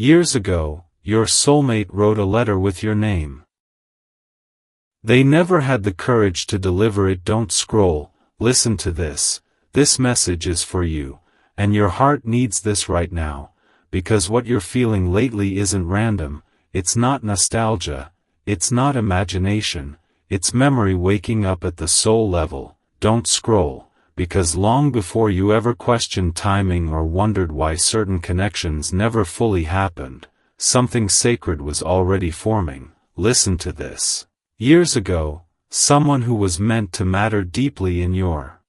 Years ago, your soulmate wrote a letter with your name. They never had the courage to deliver it. Don't scroll, listen to this. This message is for you, and your heart needs this right now, because what you're feeling lately isn't random, it's not nostalgia, it's not imagination, it's memory waking up at the soul level. Don't scroll, because long before you ever questioned timing or wondered why certain connections never fully happened, something sacred was already forming. Listen to this. Years ago, someone who was meant to matter deeply in your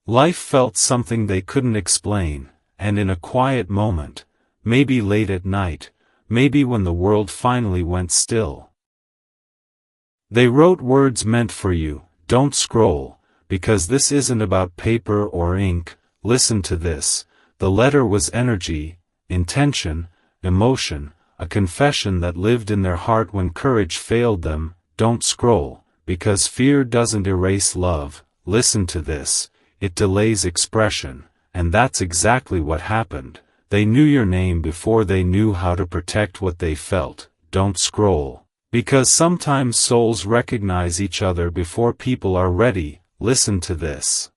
life felt something they couldn't explain, and in a quiet moment, maybe late at night, maybe when the world finally went still, they wrote words meant for you. Don't scroll, because this isn't about paper or ink. Listen to this. The letter was energy, intention, emotion, a confession that lived in their heart when courage failed them. Don't scroll, because fear doesn't erase love. Listen to this. It delays expression, and that's exactly what happened. They knew your name before they knew how to protect what they felt. Don't scroll, because sometimes souls recognize each other before people are ready. Listen to this.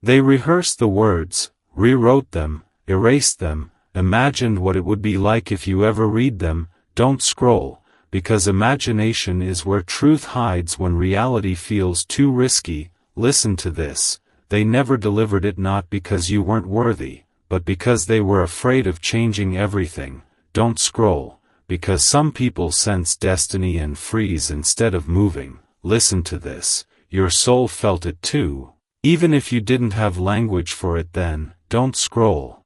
They rehearsed the words, rewrote them, erased them, imagined what it would be like if you ever read them. Don't scroll, because imagination is where truth hides when reality feels too risky. Listen to this. They never delivered it, not because you weren't worthy, but because they were afraid of changing everything. Don't scroll, because some people sense destiny and freeze instead of moving. Listen to this. Your soul felt it too, even if you didn't have language for it then. Don't scroll,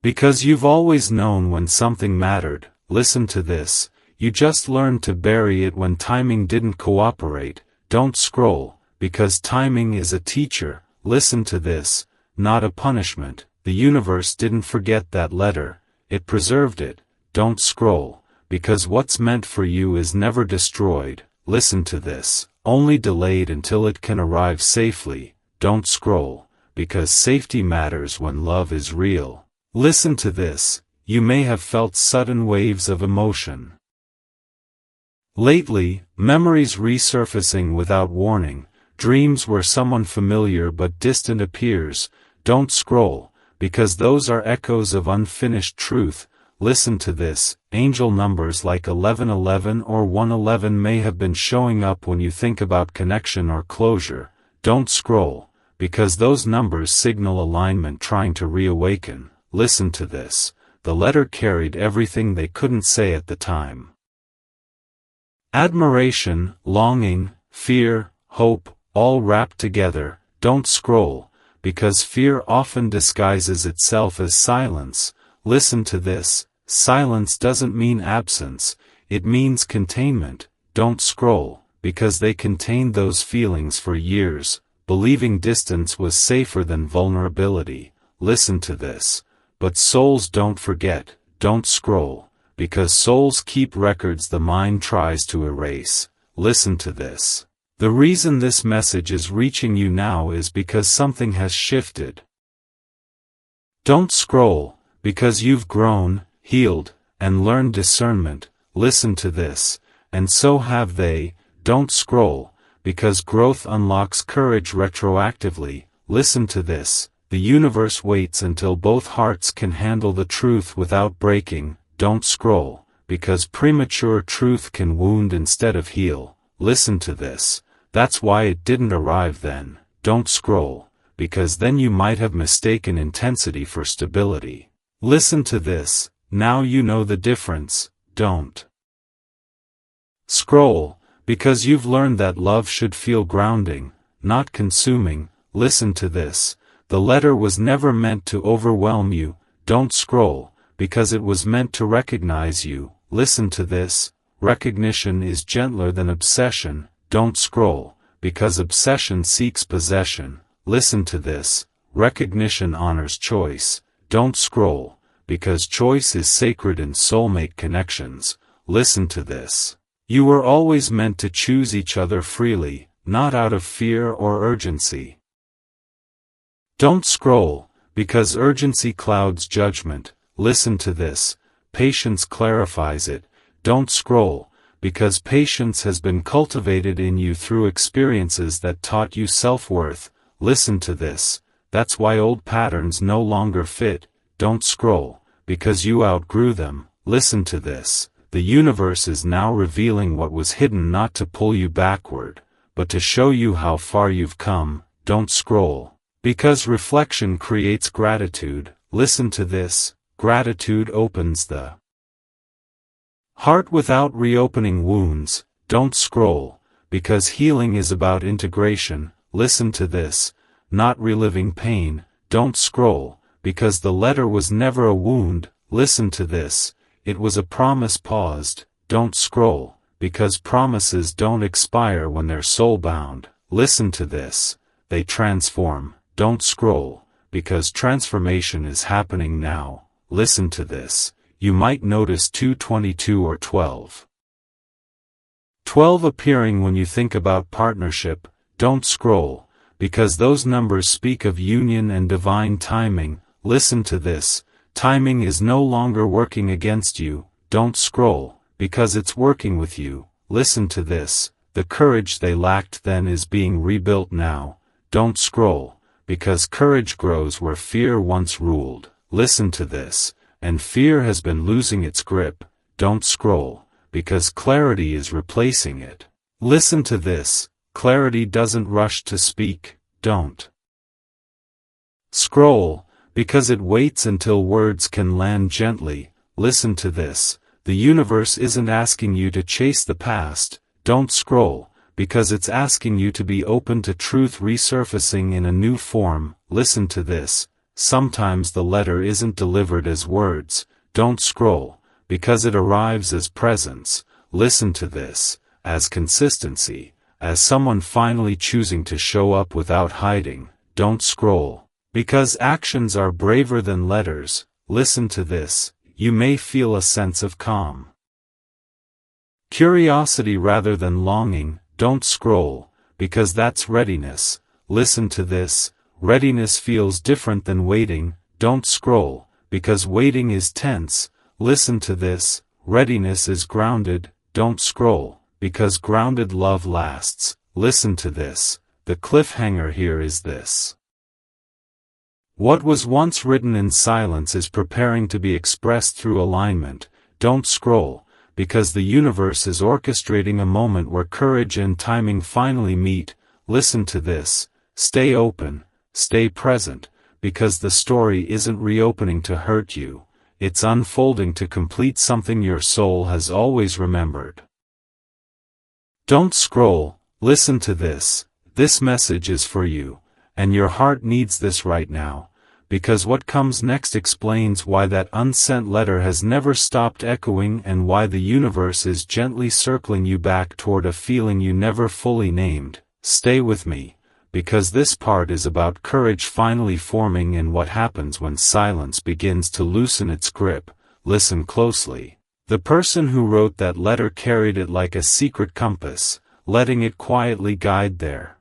because you've always known when something mattered. Listen to this. You just learned to bury it when timing didn't cooperate. Don't scroll, because timing is a teacher. Listen to this. Not a punishment. The universe didn't forget that letter, it preserved it. Don't scroll, because what's meant for you is never destroyed. Listen to this. Only delayed until it can arrive safely. Don't scroll, because safety matters when love is real. Listen to this. You may have felt sudden waves of emotion lately, memories resurfacing without warning, dreams where someone familiar but distant appears. Don't scroll, because those are echoes of unfinished truth. Listen to this. Angel numbers like 1111 or 111 may have been showing up when you think about connection or closure. Don't scroll, because those numbers signal alignment trying to reawaken. Listen to this. The letter carried everything they couldn't say at the time. Admiration, longing, fear, hope, all wrapped together. Don't scroll, because fear often disguises itself as silence. Listen to this. Silence doesn't mean absence, it means containment. Don't scroll, because they contained those feelings for years, believing distance was safer than vulnerability. Listen to this. But souls don't forget. Don't scroll, because souls keep records the mind tries to erase. Listen to this. The reason this message is reaching you now is because something has shifted. Don't scroll, because you've grown, healed, and learned discernment. Listen to this. And so have they. Don't scroll, because growth unlocks courage retroactively. Listen to this. The universe waits until both hearts can handle the truth without breaking. Don't scroll, because premature truth can wound instead of heal. Listen to this. That's why it didn't arrive then. Don't scroll, because then you might have mistaken intensity for stability. Listen to this. Now you know the difference. Don't scroll, because you've learned that love should feel grounding, not consuming. Listen to this. The letter was never meant to overwhelm you. Don't scroll, because it was meant to recognize you. Listen to this. Recognition is gentler than obsession. Don't scroll, because obsession seeks possession. Listen to this. Recognition honors choice. Don't scroll, because choice is sacred in soulmate connections. Listen to this. You were always meant to choose each other freely, not out of fear or urgency. Don't scroll, because urgency clouds judgment, listen to this, patience clarifies it, don't scroll, because patience has been cultivated in you through experiences that taught you self-worth, listen to this, that's why old patterns no longer fit, don't scroll, because you outgrew them, listen to this, the universe is now revealing what was hidden not to pull you backward, but to show you how far you've come, don't scroll, because reflection creates gratitude, listen to this, gratitude opens the heart without reopening wounds, don't scroll, because healing is about integration, listen to this, not reliving pain, don't scroll, because the letter was never a wound, listen to this, it was a promise paused, don't scroll, because promises don't expire when they're soul-bound, listen to this, they transform, don't scroll, because transformation is happening now, listen to this, you might notice 222 or 12. 12 appearing when you think about partnership, don't scroll, because those numbers speak of union and divine timing, listen to this, timing is no longer working against you, don't scroll, because it's working with you, listen to this, the courage they lacked then is being rebuilt now, don't scroll, because courage grows where fear once ruled, listen to this, and fear has been losing its grip, don't scroll, because clarity is replacing it. Listen to this, clarity doesn't rush to speak, don't scroll, because it waits until words can land gently, listen to this, the universe isn't asking you to chase the past, don't scroll, because it's asking you to be open to truth resurfacing in a new form, listen to this, sometimes the letter isn't delivered as words, don't scroll, because it arrives as presence, listen to this, as consistency, as someone finally choosing to show up without hiding, don't scroll, because actions are braver than letters, listen to this, you may feel a sense of calm. Curiosity rather than longing, don't scroll, because that's readiness, listen to this, readiness feels different than waiting, don't scroll, because waiting is tense, listen to this, readiness is grounded, don't scroll, because grounded love lasts, listen to this, the cliffhanger here is this. What was once written in silence is preparing to be expressed through alignment, don't scroll, because the universe is orchestrating a moment where courage and timing finally meet, listen to this, stay open, stay present, because the story isn't reopening to hurt you, it's unfolding to complete something your soul has always remembered. Don't scroll, listen to this message is for you, and your heart needs this right now, because what comes next explains why that unsent letter has never stopped echoing and why the universe is gently circling you back toward a feeling you never fully named. Stay with me, because this part is about courage finally forming and what happens when silence begins to loosen its grip. Listen closely. The person who wrote that letter carried it like a secret compass, letting it quietly guide their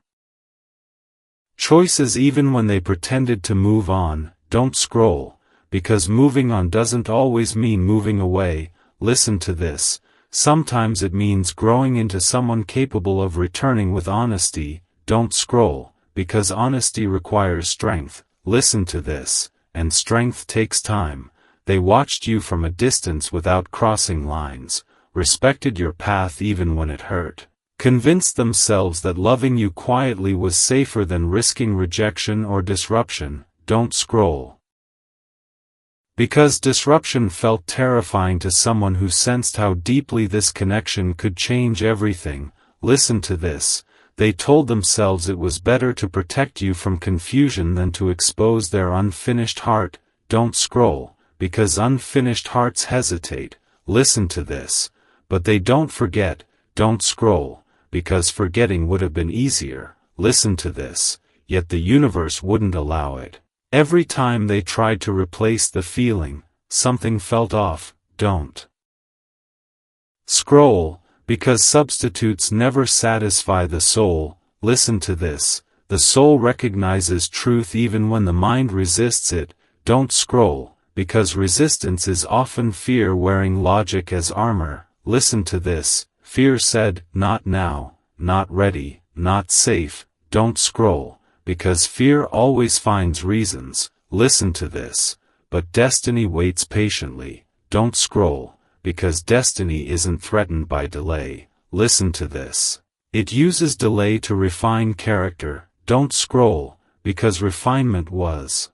choices even when they pretended to move on. Don't scroll, because moving on doesn't always mean moving away, listen to this, sometimes it means growing into someone capable of returning with honesty, don't scroll, because honesty requires strength, listen to this, and strength takes time, they watched you from a distance without crossing lines, respected your path even when it hurt. Convinced themselves that loving you quietly was safer than risking rejection or disruption, don't scroll. Because disruption felt terrifying to someone who sensed how deeply this connection could change everything, listen to this, they told themselves it was better to protect you from confusion than to expose their unfinished heart, don't scroll, because unfinished hearts hesitate, listen to this, but they don't forget, don't scroll. Because forgetting would have been easier, listen to this, yet the universe wouldn't allow it. Every time they tried to replace the feeling, something felt off, don't scroll, because substitutes never satisfy the soul, listen to this, The soul recognizes truth even when the mind resists it. Don't scroll, because resistance is often fear wearing logic as armor. Listen to this. Fear said, not now, not ready, not safe. Don't scroll, because fear always finds reasons. Listen to this. But destiny waits patiently. Don't scroll, because destiny isn't threatened by delay. Listen to this. It uses delay to refine character. Don't scroll, because refinement was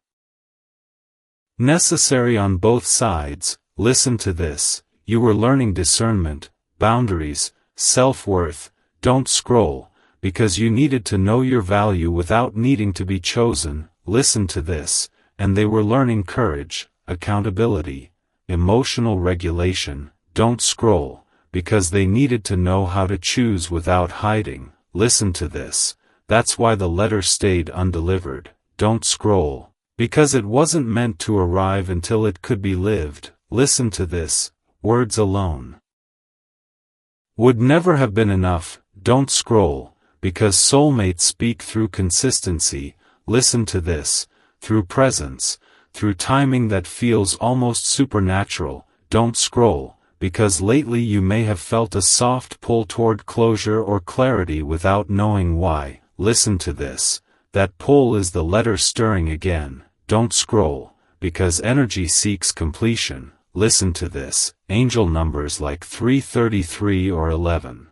necessary on both sides. Listen to this. You were learning discernment, boundaries, self-worth. Don't scroll, because you needed to know your value without needing to be chosen. Listen to this. And they were learning courage, accountability, emotional regulation. Don't scroll, because they needed to know how to choose without hiding. Listen to this. That's why the letter stayed undelivered. Don't scroll, because it wasn't meant to arrive until it could be lived. Listen to this. Words alone would never have been enough. Don't scroll, because soulmates speak through consistency. Listen to this. Through presence, through timing that feels almost supernatural. Don't scroll, because lately you may have felt a soft pull toward closure or clarity without knowing why. Listen to this. That pull is the letter stirring again. Don't scroll, because energy seeks completion. Listen to this. Angel numbers like 333 or 11.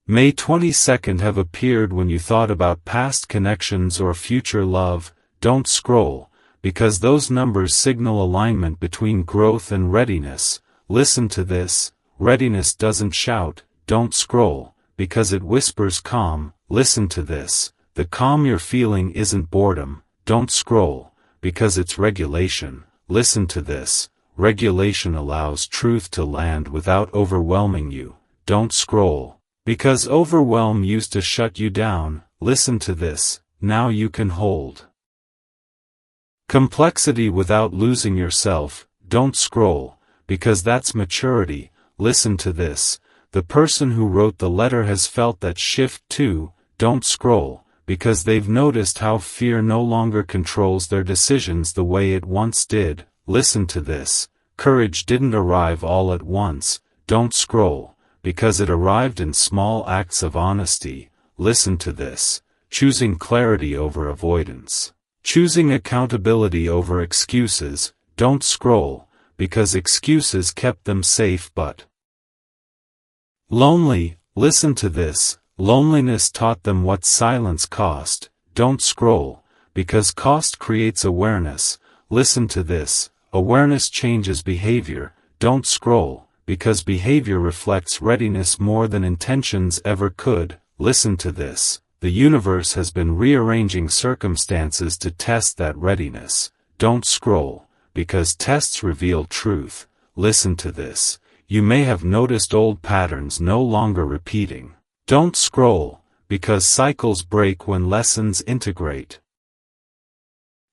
May 22nd have appeared when you thought about past connections or future love. Don't scroll, because those numbers signal alignment between growth and readiness. Listen to this. Readiness doesn't shout. Don't scroll, because it whispers calm. Listen to this. The calm you're feeling isn't boredom. Don't scroll, because it's regulation. Listen to this. Regulation allows truth to land without overwhelming you. Don't scroll, because overwhelm used to shut you down. Listen to this. Now you can hold complexity without losing yourself. Don't scroll, because that's maturity. Listen to this. The person who wrote the letter has felt that shift too. Don't scroll, because they've noticed how fear no longer controls their decisions the way it once did. Listen to this. Courage didn't arrive all at once. Don't scroll, because it arrived in small acts of honesty. Listen to this. Choosing clarity over avoidance. Choosing accountability over excuses. Don't scroll, because excuses kept them safe but lonely. Listen to this. Loneliness taught them what silence cost. Don't scroll, because cost creates awareness. Listen to this. Awareness changes behavior. Don't scroll, because behavior reflects readiness more than intentions ever could. Listen to this. The universe has been rearranging circumstances to test that readiness. Don't scroll, because tests reveal truth. Listen to this. You may have noticed old patterns no longer repeating. Don't scroll, because cycles break when lessons integrate.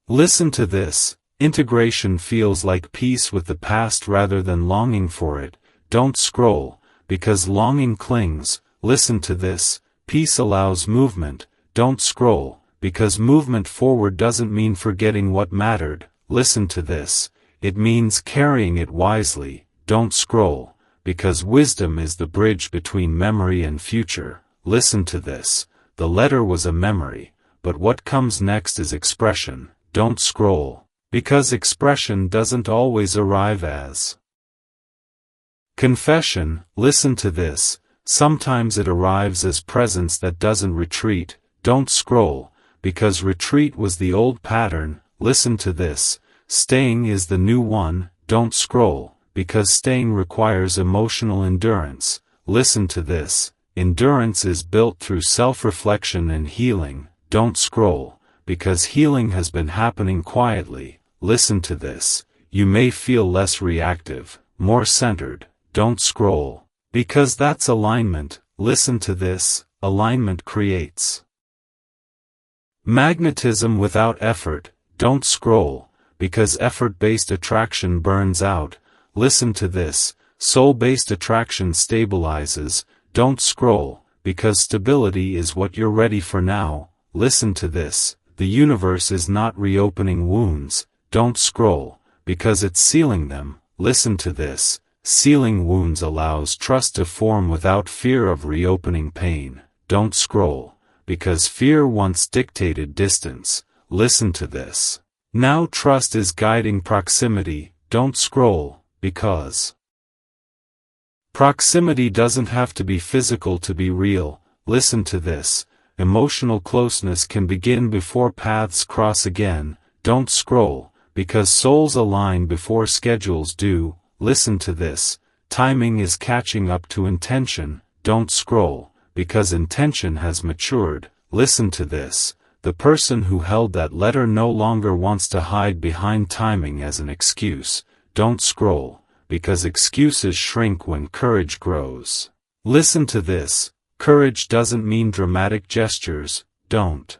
Listen to this. Integration feels like peace with the past rather than longing for it. Don't scroll, because longing clings. Listen to this. Peace allows movement. Don't scroll, because movement forward doesn't mean forgetting what mattered. Listen to this. It means carrying it wisely. Don't scroll, because wisdom is the bridge between memory and future. Listen to this. The letter was a memory, but what comes next is expression. Don't scroll, because expression doesn't always arrive as confession. Listen to this. Sometimes it arrives as presence that doesn't retreat. Don't scroll, because retreat was the old pattern. Listen to this. Staying is the new one. Don't scroll, because staying requires emotional endurance. Listen to this. Endurance is built through self-reflection and healing. Don't scroll, because healing has been happening quietly. Listen to this. You may feel less reactive, more centered. Don't scroll, because that's alignment. Listen to this. Alignment creates magnetism without effort. Don't scroll, because effort-based attraction burns out. Listen to this. Soul-based attraction stabilizes. Don't scroll, because stability is what you're ready for now. listen to this, the universe is not reopening wounds, don't scroll, because it's sealing them, listen to this, sealing wounds allows trust to form without fear of reopening pain, don't scroll, because fear once dictated distance, listen to this. Now trust is guiding proximity, don't scroll, because proximity doesn't have to be physical to be real, listen to this, emotional closeness can begin before paths cross again, don't scroll, because souls align before schedules do, listen to this, timing is catching up to intention, don't scroll, because intention has matured, listen to this, the person who held that letter no longer wants to hide behind timing as an excuse, don't scroll, because excuses shrink when courage grows. Listen to this, courage doesn't mean dramatic gestures, don't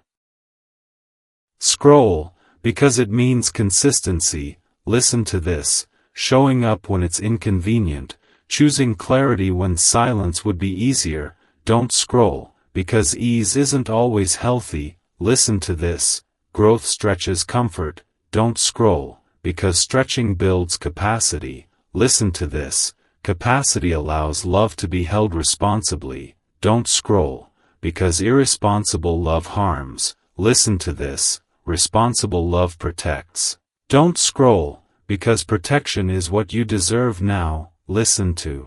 scroll, because it means consistency, listen to this, showing up when it's inconvenient, choosing clarity when silence would be easier, don't scroll, because ease isn't always healthy, listen to this, growth stretches comfort, don't scroll, because stretching builds capacity, listen to this, capacity allows love to be held responsibly, don't scroll, because irresponsible love harms, listen to this, responsible love protects, don't scroll, because protection is what you deserve now, listen to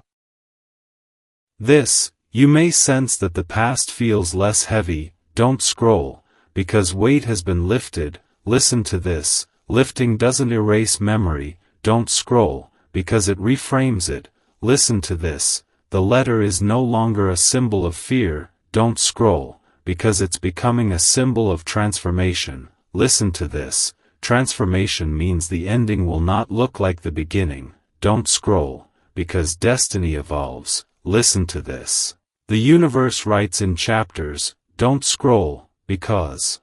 this, you may sense that the past feels less heavy, don't scroll, because weight has been lifted, listen to this, lifting doesn't erase memory, don't scroll, because it reframes it, listen to this, the letter is no longer a symbol of fear, don't scroll, because it's becoming a symbol of transformation, listen to this, transformation means the ending will not look like the beginning, don't scroll, because destiny evolves, listen to this. The universe writes in chapters, don't scroll, because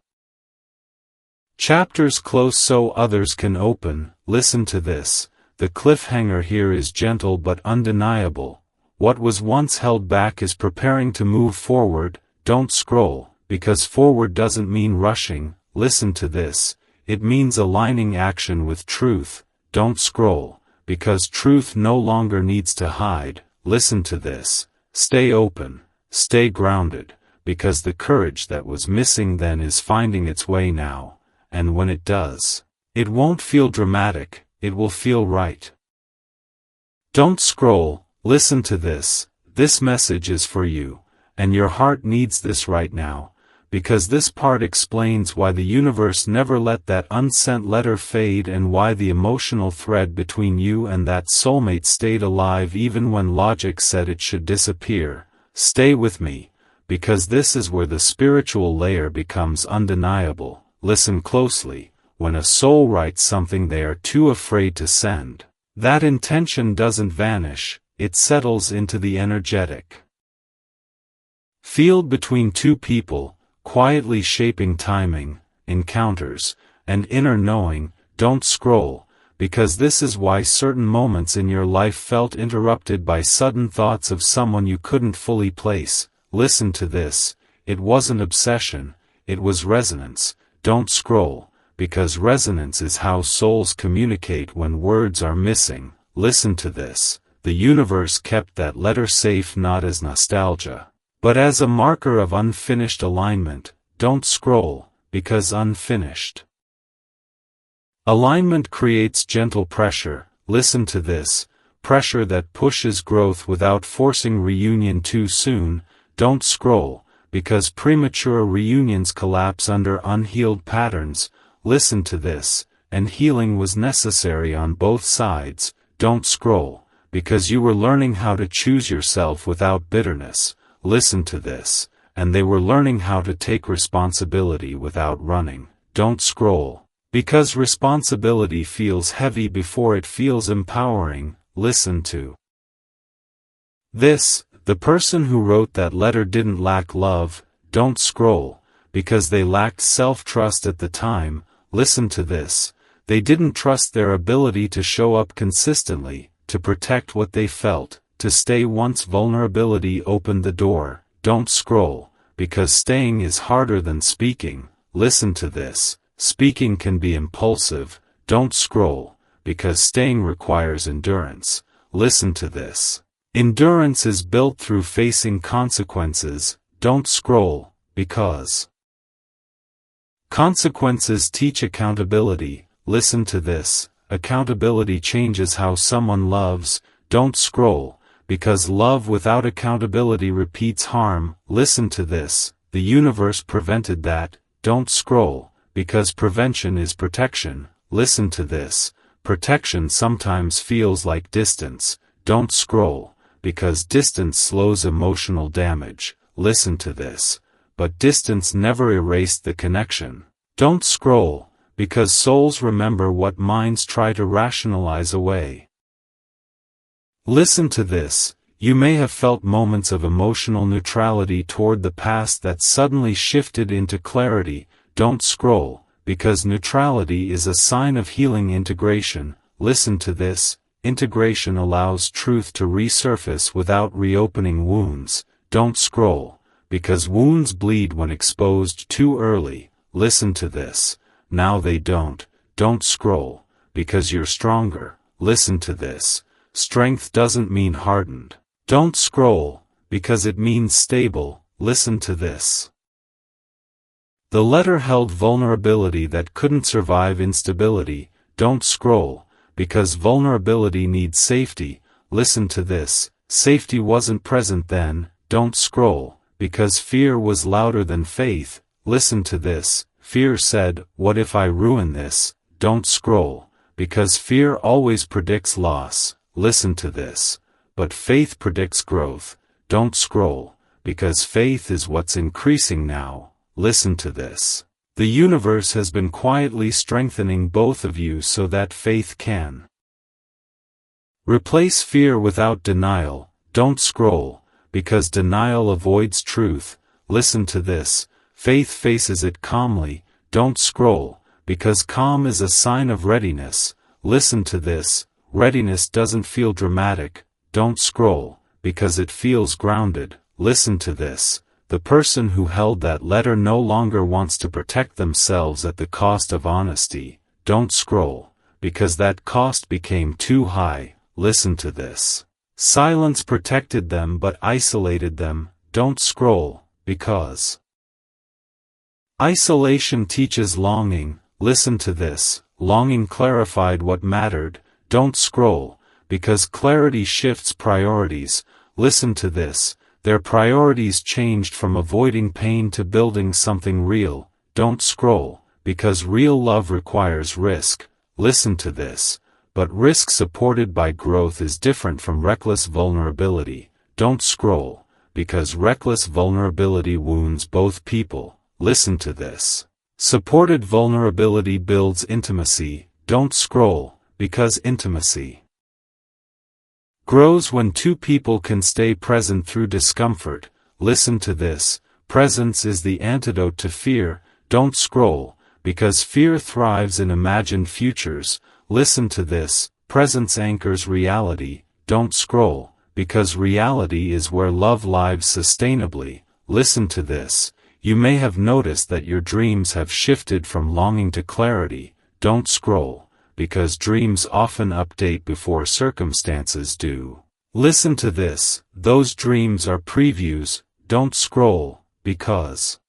chapters close so others can open, listen to this, the cliffhanger here is gentle but undeniable, what was once held back is preparing to move forward, don't scroll, because forward doesn't mean rushing, listen to this, it means aligning action with truth, don't scroll, because truth no longer needs to hide, listen to this. Stay open, stay grounded, because the courage that was missing then is finding its way now, and when it does, it won't feel dramatic, it will feel right. Don't scroll, listen to this message is for you, and your heart needs this right now, because this part explains why the universe never let that unsent letter fade and why the emotional thread between you and that soulmate stayed alive even when logic said it should disappear. Stay with me, because this is where the spiritual layer becomes undeniable. Listen closely, when a soul writes something they are too afraid to send, that intention doesn't vanish, it settles into the energetic field between two people, quietly shaping timing, encounters, and inner knowing. Don't scroll, because this is why certain moments in your life felt interrupted by sudden thoughts of someone you couldn't fully place. Listen to this, it wasn't obsession, it was resonance. Don't scroll, because resonance is how souls communicate when words are missing. Listen to this, the universe kept that letter safe not as nostalgia, but as a marker of unfinished alignment. Don't scroll, because unfinished alignment creates gentle pressure. Listen to this, pressure that pushes growth without forcing reunion too soon. Don't scroll, because premature reunions collapse under unhealed patterns. Listen to this, and healing was necessary on both sides. Don't scroll, because you were learning how to choose yourself without bitterness. Listen to this, and they were learning how to take responsibility without running. Don't scroll, because responsibility feels heavy before it feels empowering. Listen to this, the person who wrote that letter didn't lack love. Don't scroll, because they lacked self-trust at the time. Listen to this, they didn't trust their ability to show up consistently, to protect what they felt, to stay once vulnerability opened the door. Don't scroll, because staying is harder than speaking. Listen to this. Speaking can be impulsive. Don't scroll, because staying requires endurance. Listen to this. Endurance is built through facing consequences. Don't scroll, because consequences teach accountability. Listen to this. Accountability changes how someone loves. Don't scroll, because love without accountability repeats harm. Listen to this. The universe prevented that. Don't scroll, because prevention is protection. Listen to this. Protection sometimes feels like distance. Don't scroll, because distance slows emotional damage. Listen to this. But distance never erased the connection. Don't scroll, because souls remember what minds try to rationalize away. Listen to this. You may have felt moments of emotional neutrality toward the past that suddenly shifted into clarity. Don't scroll, because neutrality is a sign of healing integration. Listen to this. Integration allows truth to resurface without reopening wounds. Don't scroll, because wounds bleed when exposed too early. Listen to this. Now they don't. Don't scroll, because you're stronger. Listen to this. Strength doesn't mean hardened. Don't scroll, because it means stable. Listen to this. The letter held vulnerability that couldn't survive instability. Don't scroll, because vulnerability needs safety. Listen to this. Safety wasn't present then. Don't scroll, because fear was louder than faith. Listen to this. Fear said, "What if I ruin this?" Don't scroll, because fear always predicts loss. Listen to this. But faith predicts growth. Don't scroll, because faith is what's increasing now. Listen to this. The universe has been quietly strengthening both of you so that faith can replace fear without denial. Don't scroll, because denial avoids truth. Listen to this. Faith faces it calmly. Don't scroll, because calm is a sign of readiness. Listen to this. Readiness doesn't feel dramatic. Don't scroll, because it feels grounded. Listen to this. The person who held that letter no longer wants to protect themselves at the cost of honesty. Don't scroll, because that cost became too high. Listen to this. Silence protected them but isolated them. Don't scroll, because isolation teaches longing. Listen to this. Longing clarified what mattered. Don't scroll, because clarity shifts priorities. Listen to this. Their priorities changed from avoiding pain to building something real. Don't scroll, because real love requires risk. Listen to this. But risk supported by growth is different from reckless vulnerability. Don't scroll, because reckless vulnerability wounds both people. Listen to this. Supported vulnerability builds intimacy. Don't scroll, because intimacy grows when two people can stay present through discomfort. Listen to this. Presence is the antidote to fear. Don't scroll, because fear thrives in imagined futures. Listen to this. Presence anchors reality. Don't scroll, because reality is where love lives sustainably. Listen to this. You may have noticed that your dreams have shifted from longing to clarity. Don't scroll, because dreams often update before circumstances do. Listen to this. Those dreams are previews. Don't scroll, because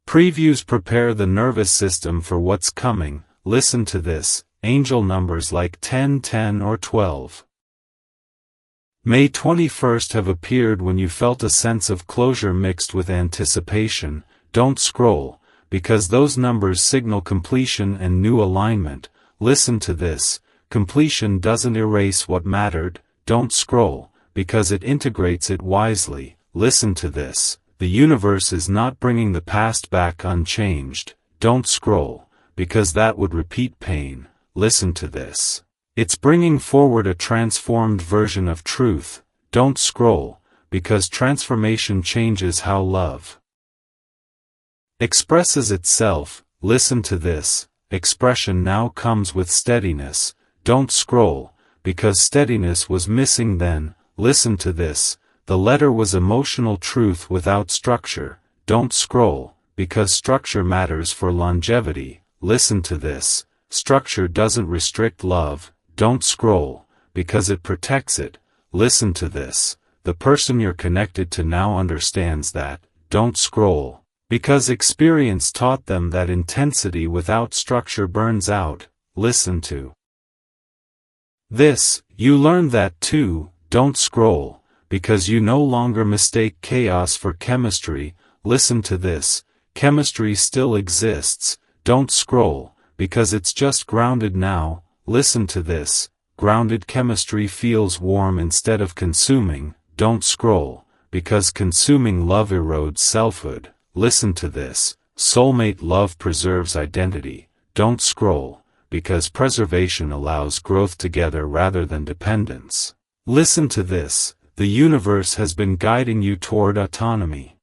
previews prepare the nervous system for what's coming. Listen to this. Angel numbers like 10, 10 or 12 may 21st have appeared when you felt a sense of closure mixed with anticipation. Don't scroll, because those numbers signal completion and new alignment. Listen to this. Completion doesn't erase what mattered. Don't scroll, because it integrates it wisely. Listen to this. The universe is not bringing the past back unchanged. Don't scroll, because that would repeat pain. Listen to this. It's bringing forward a transformed version of truth. Don't scroll, because transformation changes how love expresses itself. Listen to this. Expression now comes with steadiness. Don't scroll, because steadiness was missing then. Listen to this. The letter was emotional truth without structure. Don't scroll, because structure matters for longevity. Listen to this. Structure doesn't restrict love. Don't scroll, because it protects it. Listen to this. The person you're connected to now understands that. Don't scroll, because experience taught them that intensity without structure burns out. Listen to this. You learned that too. Don't scroll, because you no longer mistake chaos for chemistry. Listen to this. Chemistry still exists. Don't scroll, because it's just grounded now. Listen to this. Grounded chemistry feels warm instead of consuming. Don't scroll, because consuming love erodes selfhood. Listen to this. Soulmate love preserves identity. Don't scroll, because preservation allows growth together rather than dependence. Listen to this. The universe has been guiding you toward autonomy.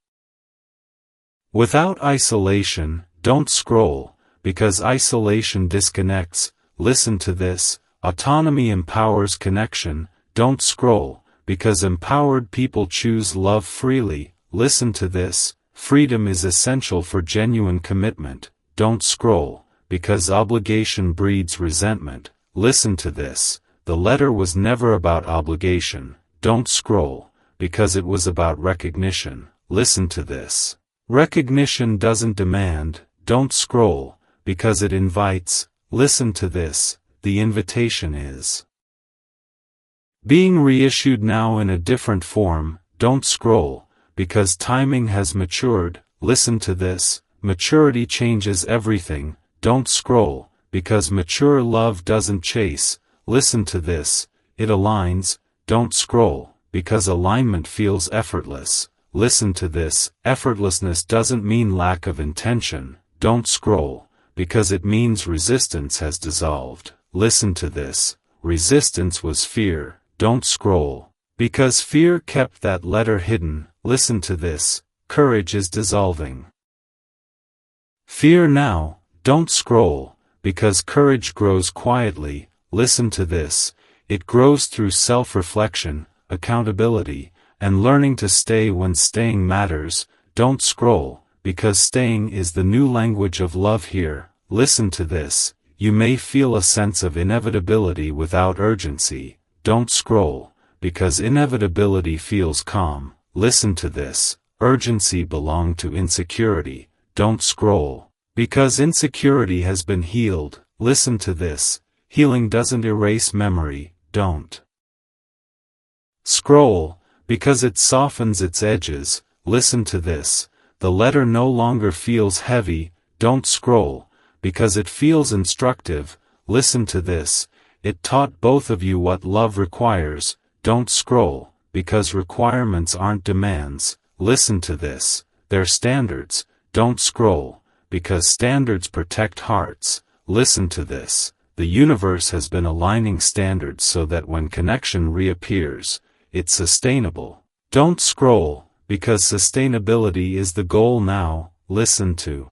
Without isolation, don't scroll, because isolation disconnects. Listen to this. Autonomy empowers connection. Don't scroll, because empowered people choose love freely. Listen to this. Freedom is essential for genuine commitment. Don't scroll, because obligation breeds resentment. Listen to this. The letter was never about obligation. Don't scroll, because it was about recognition. Listen to this. Recognition doesn't demand. Don't scroll, because it invites. Listen to this. The invitation is being reissued now in a different form. Don't scroll, because timing has matured. Listen to this. Maturity changes everything. Don't scroll, because mature love doesn't chase. Listen to this. It aligns. Don't scroll, because alignment feels effortless. Listen to this. Effortlessness doesn't mean lack of intention. Don't scroll, because it means resistance has dissolved. Listen to this. Resistance was fear. Don't scroll, because fear kept that letter hidden. Listen to this. Courage is dissolving fear now. Don't scroll, because courage grows quietly. Listen to this. It grows through self-reflection, accountability, and learning to stay when staying matters. Don't scroll, because staying is the new language of love here. Listen to this. You may feel a sense of inevitability without urgency. Don't scroll, because inevitability feels calm. Listen to this. Urgency belonged to insecurity. Don't scroll, because insecurity has been healed. Listen to this. Healing doesn't erase memory. Don't scroll, because it softens its edges. Listen to this. The letter no longer feels heavy. Don't scroll, because it feels instructive. Listen to this. It taught both of you what love requires. Don't scroll, because requirements aren't demands. Listen to this. They're standards. Don't scroll, because standards protect hearts. Listen to this. The universe has been aligning standards so that when connection reappears, it's sustainable. Don't scroll, because sustainability is the goal now. Listen to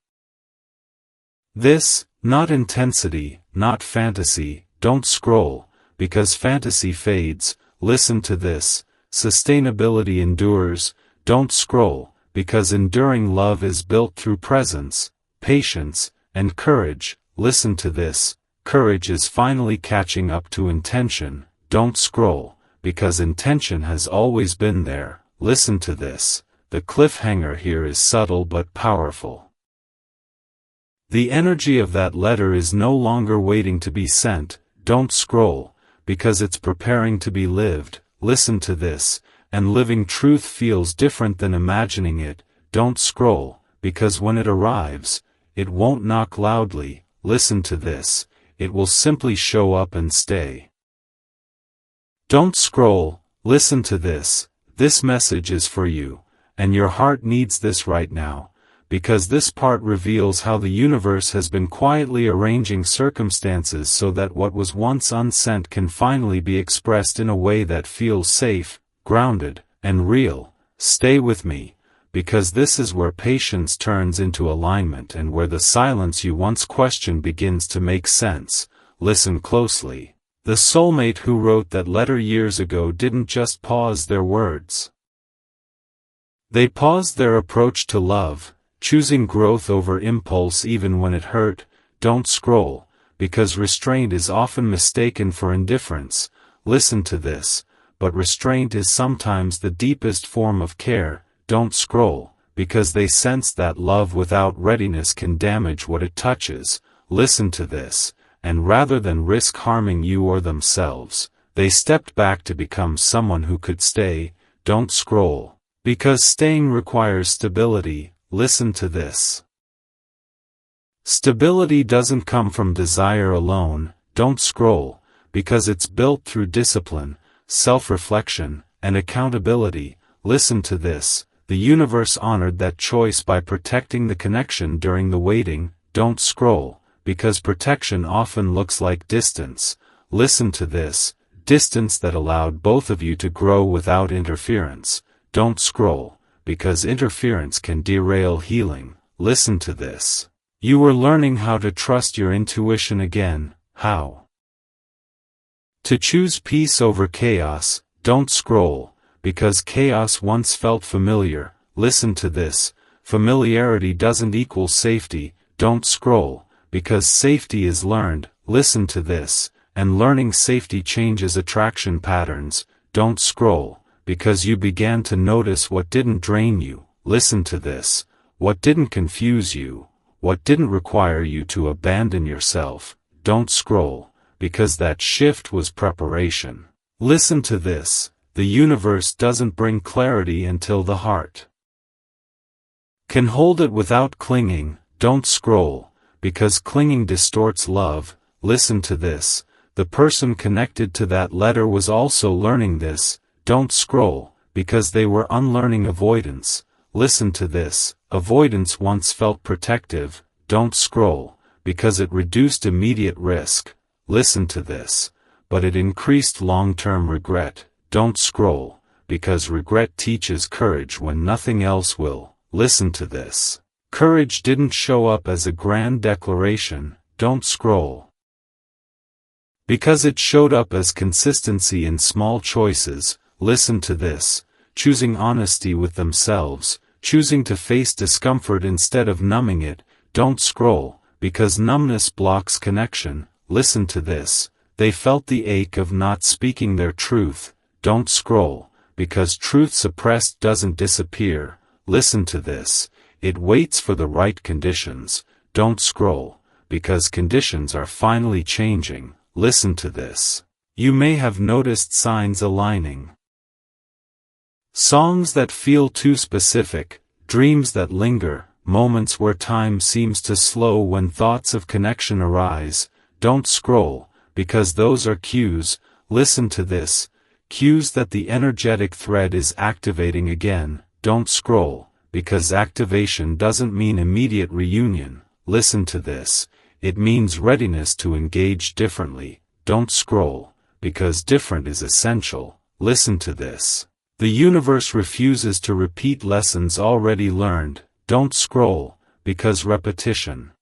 this. Not intensity, not fantasy. Don't scroll, because fantasy fades. Listen to this. Sustainability endures. Don't scroll, because enduring love is built through presence, patience, and courage. Listen to this. Courage is finally catching up to intention. Don't scroll, because intention has always been there. Listen to this. The cliffhanger here is subtle but powerful. The energy of that letter is no longer waiting to be sent. Don't scroll, because it's preparing to be lived. Listen to this. And living truth feels different than imagining it. Don't scroll, because when it arrives, it won't knock loudly. Listen to this. It will simply show up and stay. Don't scroll. Listen to this. This message is for you, and your heart needs this right now, because this part reveals how the universe has been quietly arranging circumstances so that what was once unsent can finally be expressed in a way that feels safe, grounded, and real. Stay with me, because this is where patience turns into alignment and where the silence you once questioned begins to make sense. Listen closely. The soulmate who wrote that letter years ago didn't just pause their words. They paused their approach to love, choosing growth over impulse even when it hurt. Don't scroll, because restraint is often mistaken for indifference. Listen to this, but restraint is sometimes the deepest form of care. Don't scroll, because they sense that love without readiness can damage what it touches. Listen to this, and rather than risk harming you or themselves, they stepped back to become someone who could stay. Don't scroll, because staying requires stability. Listen to this. Stability doesn't come from desire alone. Don't scroll, because it's built through discipline, self-reflection, and accountability. Listen to this. The universe honored that choice by protecting the connection during the waiting. Don't scroll, because protection often looks like distance. Listen to this. Distance that allowed both of you to grow without interference. Don't scroll, because interference can derail healing. Listen to this. You were learning how to trust your intuition again. How? To choose peace over chaos. Don't scroll, because chaos once felt familiar. Listen to this. Familiarity doesn't equal safety. Don't scroll, because safety is learned. Listen to this. And learning safety changes attraction patterns. Don't scroll, because you began to notice what didn't drain you. Listen to this. What didn't confuse you, what didn't require you to abandon yourself. Don't scroll, because that shift was preparation. Listen to this. The universe doesn't bring clarity until the heart can hold it without clinging. Don't scroll, because clinging distorts love. Listen to this. The person connected to that letter was also learning this. Don't scroll, because they were unlearning avoidance. Listen to this. Avoidance once felt protective. Don't scroll, because it reduced immediate risk. Listen to this. But it increased long-term regret. Don't scroll, because regret teaches courage when nothing else will. Listen to this. Courage didn't show up as a grand declaration. Don't scroll, because it showed up as consistency in small choices. Listen to this. Choosing honesty with themselves, choosing to face discomfort instead of numbing it. Don't scroll, because numbness blocks connection. Listen to this. They felt the ache of not speaking their truth. Don't scroll, because truth suppressed doesn't disappear. Listen to this. It waits for the right conditions. Don't scroll, because conditions are finally changing. Listen to this. You may have noticed signs aligning. Songs that feel too specific, dreams that linger, moments where time seems to slow when thoughts of connection arise. Don't scroll, because those are cues. Listen to this. Cues that the energetic thread is activating again. Don't scroll, because activation doesn't mean immediate reunion. Listen to this. It means readiness to engage differently. Don't scroll, because different is essential. Listen to this. The universe refuses to repeat lessons already learned. Don't scroll, because repetition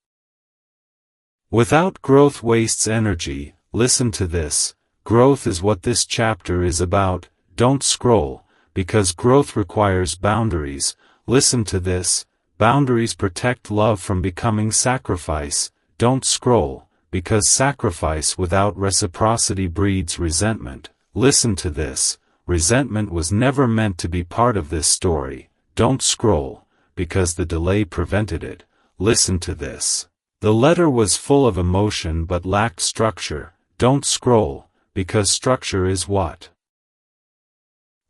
without growth wastes energy. Listen to this. Growth is what this chapter is about. Don't scroll, because growth requires boundaries. Listen to this. Boundaries protect love from becoming sacrifice. Don't scroll, because sacrifice without reciprocity breeds resentment. Listen to this. Resentment was never meant to be part of this story. Don't scroll, because the delay prevented it. Listen to this. The letter was full of emotion but lacked structure. Don't scroll, because structure is what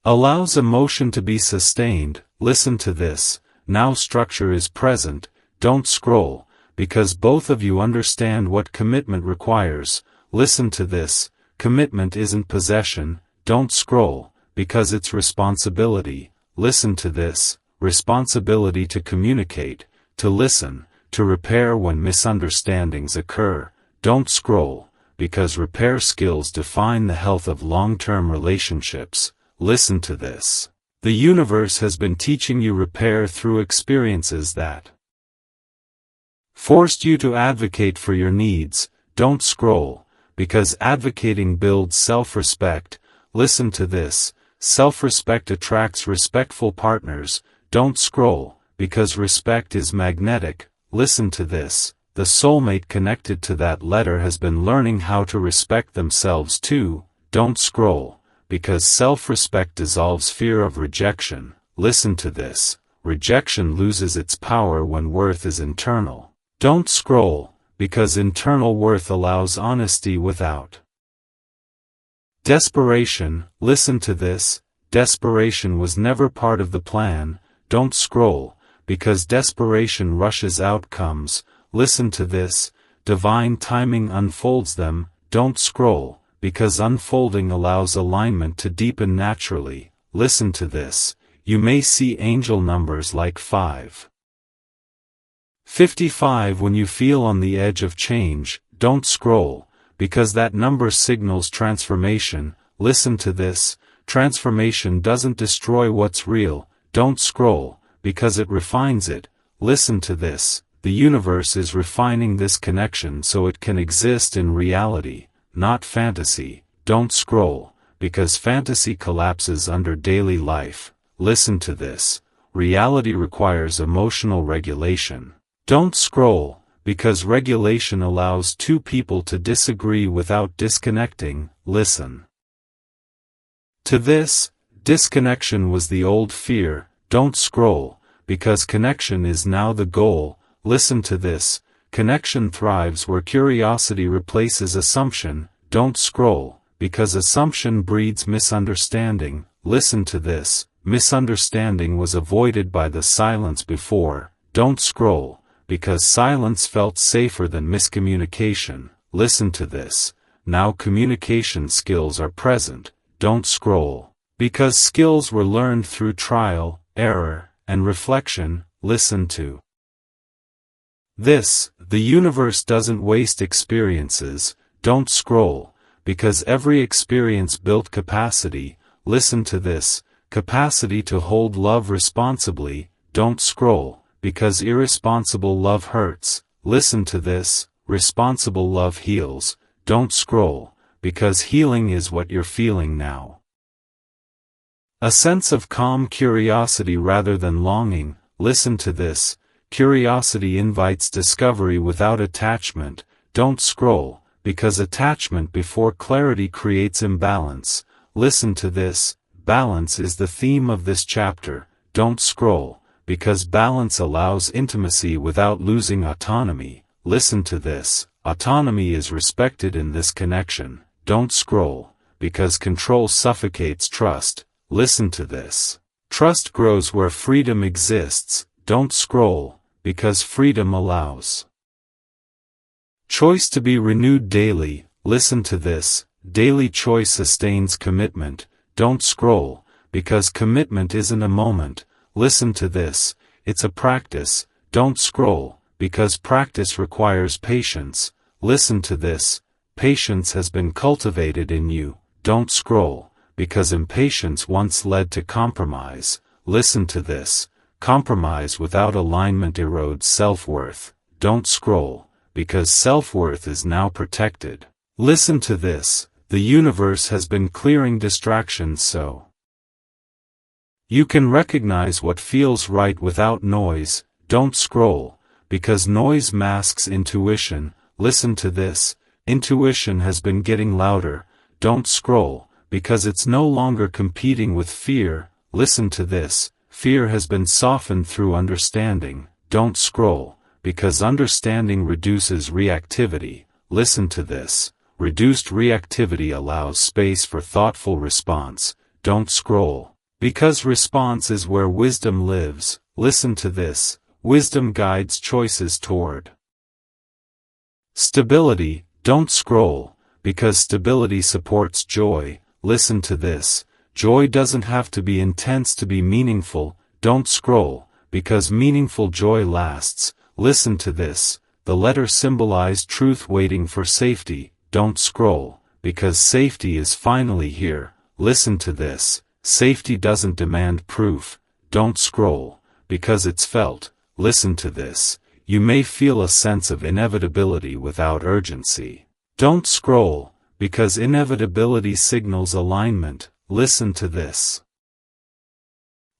allows emotion to be sustained. Listen to this. Now structure is present. Don't scroll, because both of you understand what commitment requires. Listen to this. Commitment isn't possession. Don't scroll, because it's responsibility. Listen to this. Responsibility to communicate, to listen, to repair when misunderstandings occur. Don't scroll, because repair skills define the health of long-term relationships. Listen to this. The universe has been teaching you repair through experiences that forced you to advocate for your needs. Don't scroll, because advocating builds self-respect. Listen to this. Self-respect attracts respectful partners. don't scroll, because respect is magnetic. Listen to this. The soulmate connected to that letter has been learning how to respect themselves too. Don't scroll, because self-respect dissolves fear of rejection. Listen to this. Rejection loses its power when worth is internal. Don't scroll, because internal worth allows honesty without desperation. Listen to this. Desperation was never part of the plan. Don't scroll, because desperation rushes outcomes. Listen to this. Divine timing unfolds them. Don't scroll, because unfolding allows alignment to deepen naturally. Listen to this. You may see angel numbers like 555 when you feel on the edge of change. Don't scroll, because that number signals transformation. Listen to this. Transformation doesn't destroy what's real. Don't scroll, because it refines it. Listen to this. The universe is refining this connection so it can exist in reality, not fantasy. Don't scroll, because fantasy collapses under daily life. Listen to this. Reality requires emotional regulation. Don't scroll, because regulation allows two people to disagree without disconnecting. Listen to this. Disconnection was the old fear. Don't scroll, because connection is now the goal. Listen to this. Connection thrives where curiosity replaces assumption. Don't scroll, because assumption breeds misunderstanding. Listen to this. Misunderstanding was avoided by the silence before. Don't scroll, because silence felt safer than miscommunication. Listen to this. Now communication skills are present. Don't scroll, because skills were learned through trial, error, and reflection. Listen to this. The universe doesn't waste experiences. Don't scroll, because every experience built capacity. Listen to this. Capacity to hold love responsibly. Don't scroll, because irresponsible love hurts. Listen to this. Responsible love heals. Don't scroll, because healing is what you're feeling now. A sense of calm curiosity rather than longing. Listen to this. Curiosity invites discovery without attachment. Don't scroll, because attachment before clarity creates imbalance. Listen to this. Balance is the theme of this chapter. Don't scroll, because balance allows intimacy without losing autonomy. Listen to this. Autonomy is respected in this connection. Don't scroll, because control suffocates trust. Listen to this. Trust grows where freedom exists. Don't scroll, because freedom allows choice to be renewed daily. Listen to this. Daily choice sustains commitment. Don't scroll, because commitment isn't a moment. Listen to this. It's a practice. Don't scroll, because practice requires patience. Listen to this. Patience has been cultivated in you. Don't scroll, because impatience once led to compromise. Listen to this. Compromise without alignment erodes self-worth. Don't scroll, because self-worth is now protected. Listen to this. The universe has been clearing distractions so you can recognize what feels right without noise. Don't scroll, because noise masks intuition. Listen to this. Intuition has been getting louder. Don't scroll, because it's no longer competing with fear. Listen to this. Fear has been softened through understanding. Don't scroll, because understanding reduces reactivity. Listen to this. Reduced reactivity allows space for thoughtful response. Don't scroll, because response is where wisdom lives. Listen to this. Wisdom guides choices toward stability. Don't scroll, because stability supports joy. Listen to this. Joy doesn't have to be intense to be meaningful. Don't scroll, because meaningful joy lasts. Listen to this. The letter symbolized truth waiting for safety. Don't scroll, because safety is finally here. Listen to this. Safety doesn't demand proof. Don't scroll, because it's felt. Listen to this. You may feel a sense of inevitability without urgency. Don't scroll, because inevitability signals alignment. Listen to this.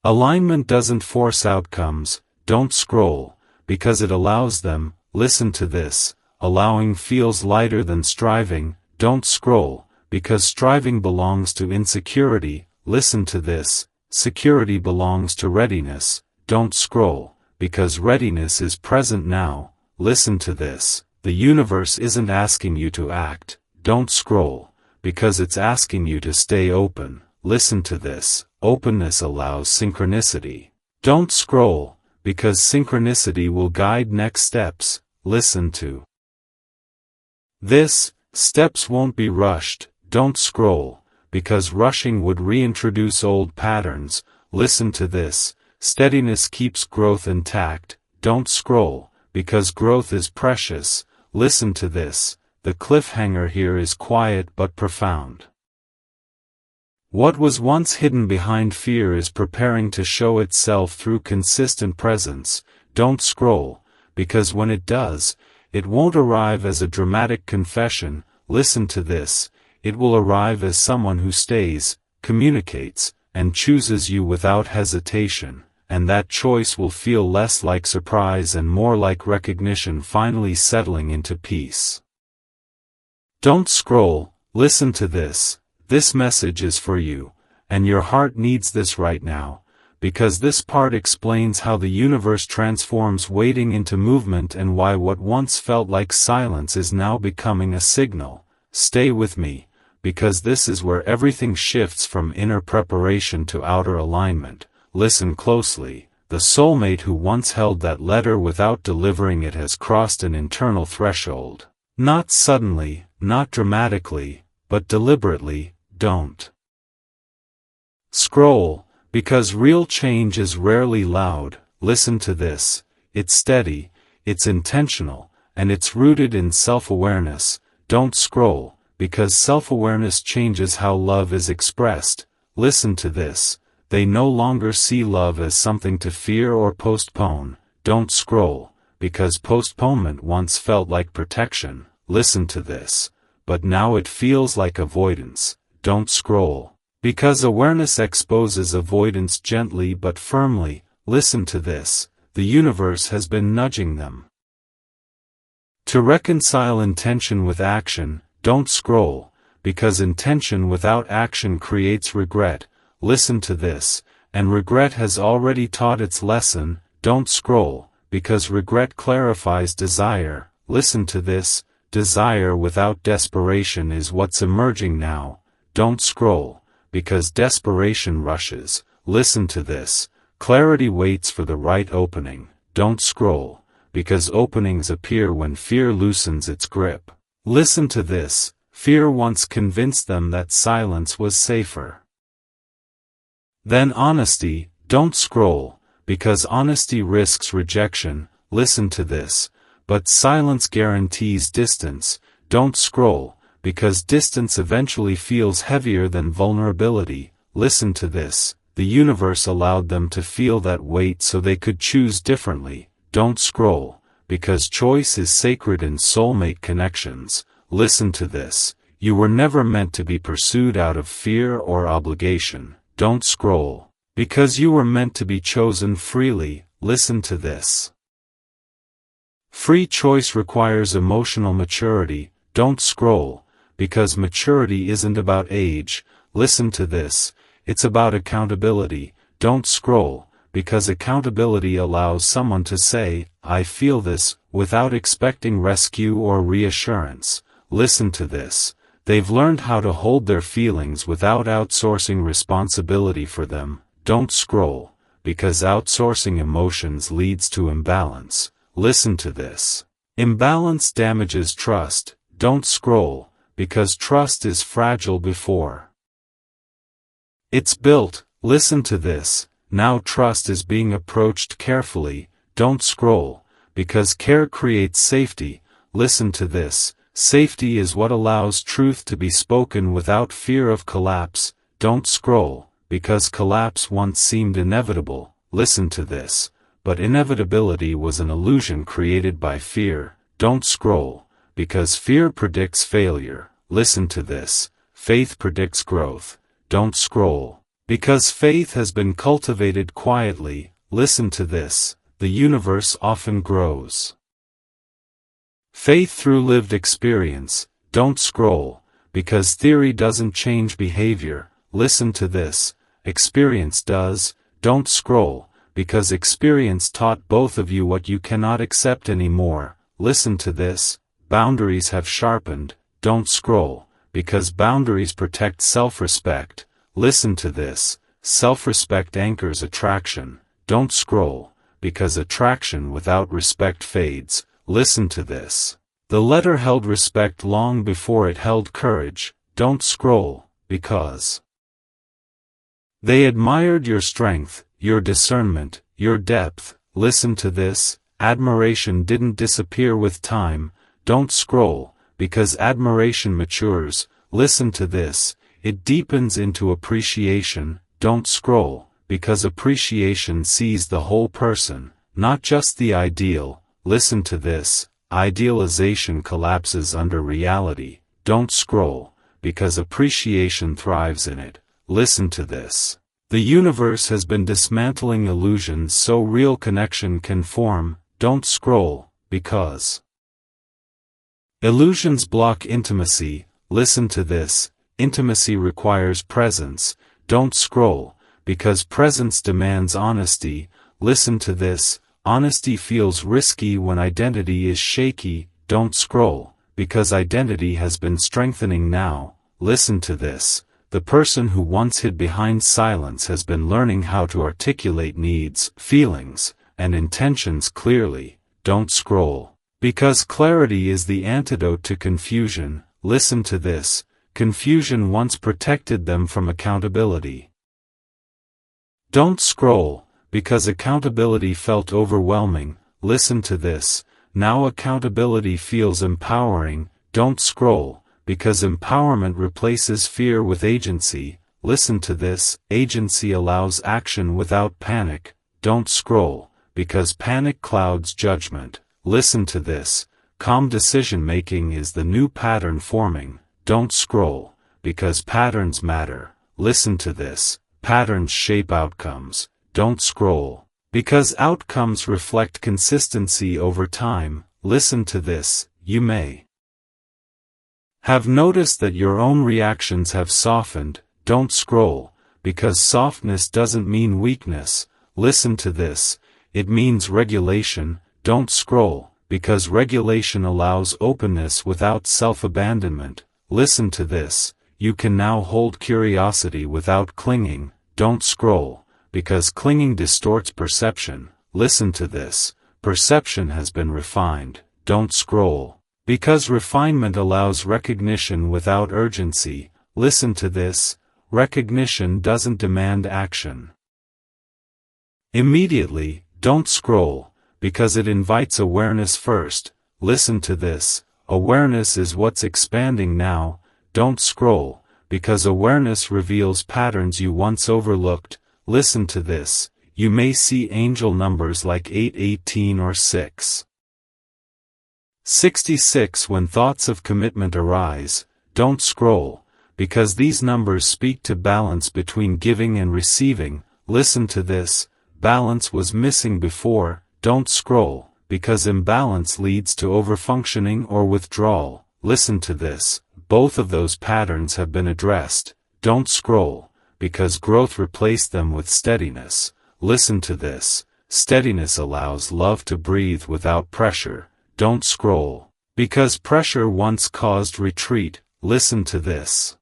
Alignment doesn't force outcomes, don't scroll, because it allows them. Listen to this, allowing feels lighter than striving, don't scroll, because striving belongs to insecurity. Listen to this, security belongs to readiness, don't scroll, because readiness is present now. Listen to this, the universe isn't asking you to act, don't scroll, because it's asking you to stay open. Listen to this, openness allows synchronicity. Don't scroll, because synchronicity will guide next steps. Listen to this, steps won't be rushed. Don't scroll, because rushing would reintroduce old patterns. Listen to this, steadiness keeps growth intact. Don't scroll, because growth is precious. Listen to this, the cliffhanger here is quiet but profound. What was once hidden behind fear is preparing to show itself through consistent presence. Don't scroll, because when it does, it won't arrive as a dramatic confession. Listen to this, it will arrive as someone who stays, communicates, and chooses you without hesitation, and that choice will feel less like surprise and more like recognition finally settling into peace. Don't scroll, listen to this. This message is for you, and your heart needs this right now, because this part explains how the universe transforms waiting into movement and why what once felt like silence is now becoming a signal. Stay with me, because this is where everything shifts from inner preparation to outer alignment. Listen closely, the soulmate who once held that letter without delivering it has crossed an internal threshold. Not suddenly, not dramatically, but deliberately. Don't scroll, because real change is rarely loud. Listen to this, it's steady, it's intentional, and it's rooted in self-awareness. Don't scroll, because self-awareness changes how love is expressed. Listen to this, they no longer see love as something to fear or postpone. Don't scroll, because postponement once felt like protection. Listen to this, but now it feels like avoidance. Don't scroll, because awareness exposes avoidance gently but firmly. Listen to this, the universe has been nudging them to reconcile intention with action. Don't scroll, because intention without action creates regret. Listen to this, and regret has already taught its lesson. Don't scroll, because regret clarifies desire. Listen to this, desire without desperation is what's emerging now. Don't scroll, because desperation rushes. Listen to this, clarity waits for the right opening. Don't scroll, because openings appear when fear loosens its grip. Listen to this, fear once convinced them that silence was safer than honesty. Don't scroll, because honesty risks rejection. Listen to this, but silence guarantees distance. Don't scroll, because distance eventually feels heavier than vulnerability. Listen to this, the universe allowed them to feel that weight so they could choose differently. Don't scroll, because choice is sacred in soulmate connections. Listen to this, you were never meant to be pursued out of fear or obligation. Don't scroll, because you were meant to be chosen freely. Listen to this, free choice requires emotional maturity. Don't scroll, because maturity isn't about age. Listen to this, it's about accountability. Don't scroll, because accountability allows someone to say, I feel this, without expecting rescue or reassurance. Listen to this, they've learned how to hold their feelings without outsourcing responsibility for them. Don't scroll, because outsourcing emotions leads to imbalance. Listen to this, imbalance damages trust. Don't scroll, because trust is fragile before it's built. Listen to this, now trust is being approached carefully. Don't scroll, because care creates safety. Listen to this, safety is what allows truth to be spoken without fear of collapse. Don't scroll, because collapse once seemed inevitable. Listen to this, but inevitability was an illusion created by fear. Don't scroll, because fear predicts failure. Listen to this, faith predicts growth. Don't scroll, Because faith has been cultivated quietly, listen to this, the universe often grows. Faith through lived experience, don't scroll, because theory doesn't change behavior, listen to this, experience does, don't scroll, because experience taught both of you what you cannot accept anymore, listen to this, boundaries have sharpened, don't scroll, because boundaries protect self-respect, listen to this, self-respect anchors attraction, don't scroll, because attraction without respect fades, listen to this. The letter held respect long before it held courage, don't scroll, because they admired your strength, your discernment, your depth, listen to this, admiration didn't disappear with time, don't scroll, because admiration matures, listen to this, it deepens into appreciation, don't scroll, because appreciation sees the whole person, not just the ideal, listen to this, idealization collapses under reality, don't scroll, because appreciation thrives in it, listen to this. The universe has been dismantling illusions so real connection can form, don't scroll, because illusions block intimacy, listen to this, intimacy requires presence, don't scroll, because presence demands honesty, listen to this, honesty feels risky when identity is shaky, don't scroll, because identity has been strengthening now, listen to this, the person who once hid behind silence has been learning how to articulate needs, feelings, and intentions clearly, don't scroll, because clarity is the antidote to confusion, listen to this, confusion once protected them from accountability. Don't scroll, because accountability felt overwhelming, listen to this, now accountability feels empowering, don't scroll, because empowerment replaces fear with agency, listen to this, agency allows action without panic, don't scroll, because panic clouds judgment, listen to this, calm decision-making is the new pattern forming, don't scroll, because patterns matter, listen to this, patterns shape outcomes, don't scroll, because outcomes reflect consistency over time, listen to this, you may have noticed that your own reactions have softened, don't scroll, because softness doesn't mean weakness, listen to this, it means regulation, don't scroll, because regulation allows openness without self-abandonment, listen to this, you can now hold curiosity without clinging, don't scroll, because clinging distorts perception, listen to this, perception has been refined, don't scroll. Because refinement allows recognition without urgency, listen to this, recognition doesn't demand action immediately, don't scroll, because it invites awareness first, listen to this, awareness is what's expanding now, don't scroll, because awareness reveals patterns you once overlooked, listen to this, you may see angel numbers like 818 or 666 when thoughts of commitment arise, don't scroll, because these numbers speak to balance between giving and receiving, listen to this, balance was missing before, don't scroll, because imbalance leads to overfunctioning or withdrawal, listen to this, both of those patterns have been addressed, don't scroll, because growth replaced them with steadiness, listen to this, steadiness allows love to breathe without pressure, don't scroll, because pressure once caused retreat, listen to this.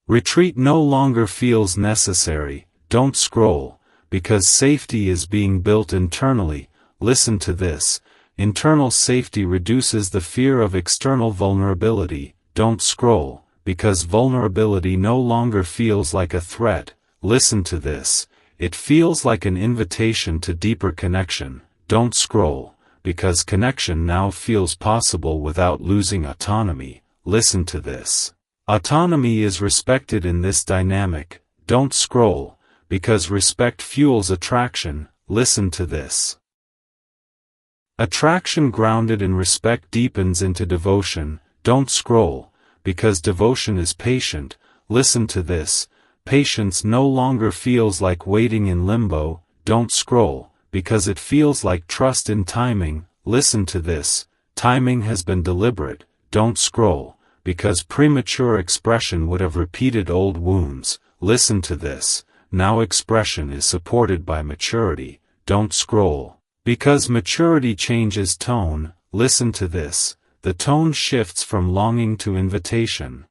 Retreat no longer feels necessary, don't scroll, because safety is being built internally, listen to this, internal safety reduces the fear of external vulnerability, don't scroll, because vulnerability no longer feels like a threat, listen to this, it feels like an invitation to deeper connection, don't scroll, because connection now feels possible without losing autonomy, listen to this. Autonomy is respected in this dynamic, don't scroll, because respect fuels attraction, listen to this. Attraction grounded in respect deepens into devotion, don't scroll, because devotion is patient, listen to this, Patience no longer feels like waiting in limbo. Don't scroll, because it feels like trust in timing. Listen to this. Timing has been deliberate. Don't scroll, because premature expression would have repeated old wounds. Listen to this. Now expression is supported by maturity. Don't scroll, because maturity changes tone. Listen to this. The tone shifts from longing to invitation.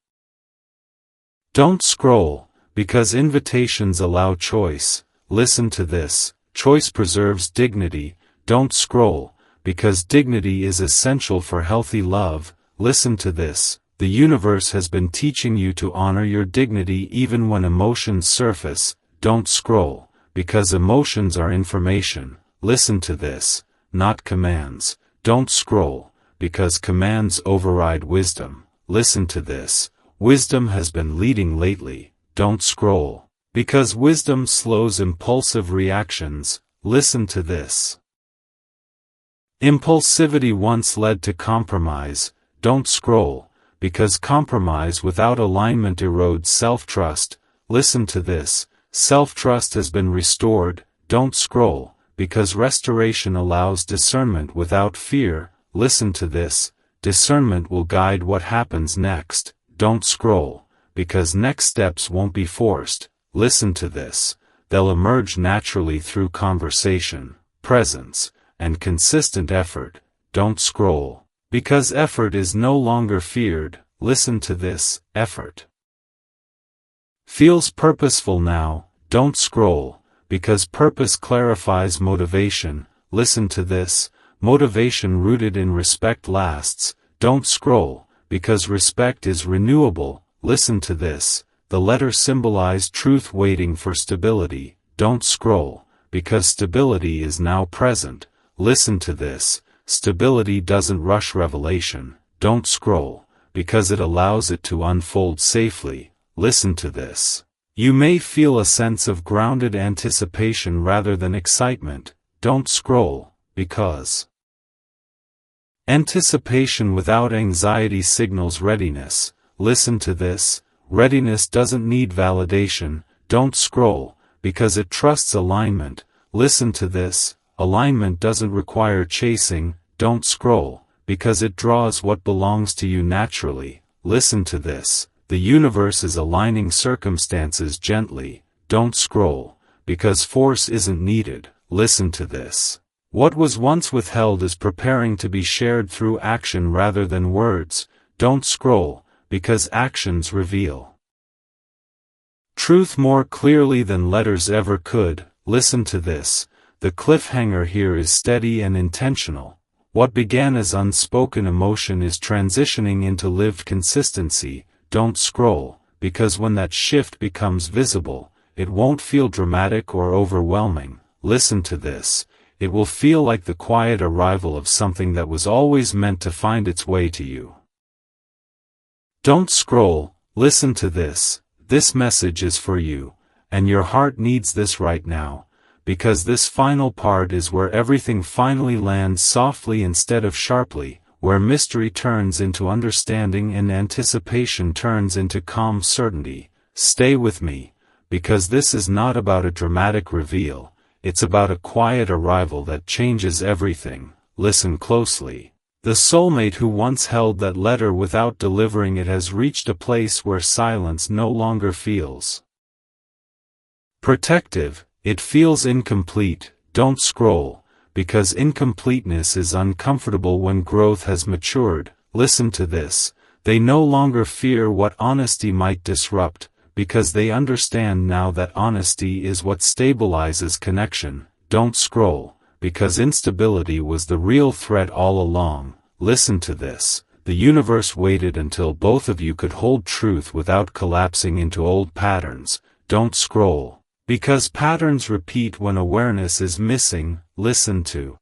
Don't scroll, because invitations allow choice. Listen to this. Choice preserves dignity. Don't scroll, because dignity is essential for healthy love. Listen to this. The universe has been teaching you to honor your dignity even when emotions surface. Don't scroll, because emotions are information. Listen to this. Not commands. Don't scroll, because commands override wisdom. Listen to this. Wisdom has been leading lately. Don't scroll, because wisdom slows impulsive reactions. Listen to this. Impulsivity once led to compromise. Don't scroll, because compromise without alignment erodes self-trust. Listen to this. Self-trust has been restored. Don't scroll, because restoration allows discernment without fear. Listen to this. Discernment will guide what happens next. Don't scroll, because next steps won't be forced. Listen to this. They'll emerge naturally through conversation, presence, and consistent effort. Don't scroll, because effort is no longer feared. Listen to this. Effort feels purposeful now. Don't scroll, because purpose clarifies motivation. Listen to this. Motivation rooted in respect lasts. Don't scroll, because respect is renewable. Listen to this. The letter symbolized truth waiting for stability. Don't scroll, because stability is now present. Listen to this. Stability doesn't rush revelation. Don't scroll, because it allows it to unfold safely. Listen to this. You may feel a sense of grounded anticipation rather than excitement. Don't scroll, because anticipation without anxiety signals readiness. Listen to this. Readiness doesn't need validation. Don't scroll, because it trusts alignment. Listen to this. Alignment doesn't require chasing. Don't scroll, because it draws what belongs to you naturally. Listen to this. The universe is aligning circumstances gently. Don't scroll, because force isn't needed. Listen to this. What was once withheld is preparing to be shared through action rather than words. Don't scroll, because actions reveal truth more clearly than letters ever could. Listen to this. The cliffhanger here is steady and intentional. What began as unspoken emotion is transitioning into lived consistency. Don't scroll, because when that shift becomes visible, it won't feel dramatic or overwhelming. Listen to this. It will feel like the quiet arrival of something that was always meant to find its way to you. Don't scroll. Listen to this. This message is for you, and your heart needs this right now, because this final part is where everything finally lands softly instead of sharply, where mystery turns into understanding and anticipation turns into calm certainty. Stay with me, because this is not about a dramatic reveal. It's about a quiet arrival that changes everything. Listen closely. The soulmate who once held that letter without delivering it has reached a place where silence no longer feels protective. It feels incomplete. Don't scroll, because incompleteness is uncomfortable when growth has matured. Listen to this. They no longer fear what honesty might disrupt, because they understand now that honesty is what stabilizes connection. Don't scroll, because instability was the real threat all along. Listen to this. The universe waited until both of you could hold truth without collapsing into old patterns. Don't scroll, because patterns repeat when awareness is missing. Listen to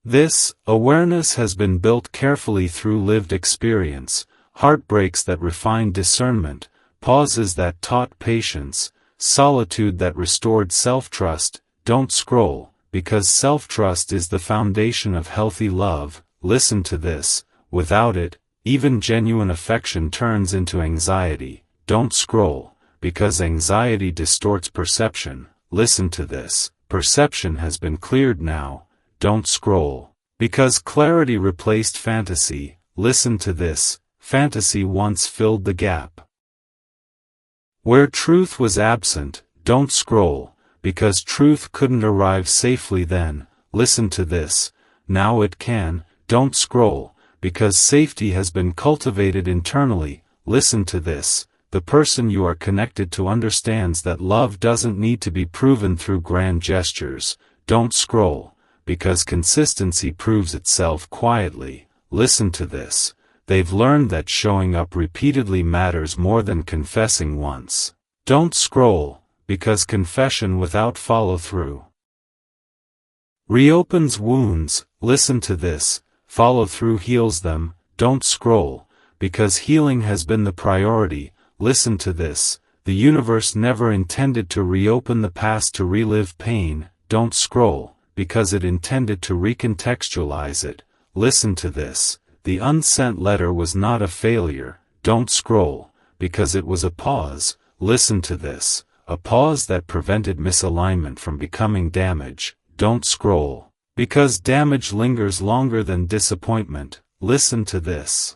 this. Awareness has been built carefully through lived experience, heartbreaks that refined discernment, pauses that taught patience, solitude that restored self-trust. Don't scroll, because self-trust is the foundation of healthy love. Listen to this. Without it, even genuine affection turns into anxiety. Don't scroll, because anxiety distorts perception. Listen to this. Perception has been cleared now. Don't scroll. Because clarity replaced fantasy. Listen to this. Fantasy once filled the gap. Where truth was absent. Don't scroll. Because truth couldn't arrive safely then. Listen to this. Now it can. Don't scroll. Because safety has been cultivated internally. Listen to this. The person you are connected to understands that love doesn't need to be proven through grand gestures. Don't scroll. Because consistency proves itself quietly. Listen to this. They've learned that showing up repeatedly matters more than confessing once. Don't scroll. Because confession without follow-through reopens wounds. Listen to this. Follow-through heals them. Don't scroll. Because healing has been the priority. Listen to this. The universe never intended to reopen the past to relive pain. Don't scroll. Because it intended to recontextualize it. Listen to this. The unsent letter was not a failure. Don't scroll. Because it was a pause. Listen to this. A pause that prevented misalignment from becoming damage. Don't scroll. Because damage lingers longer than disappointment. Listen to this.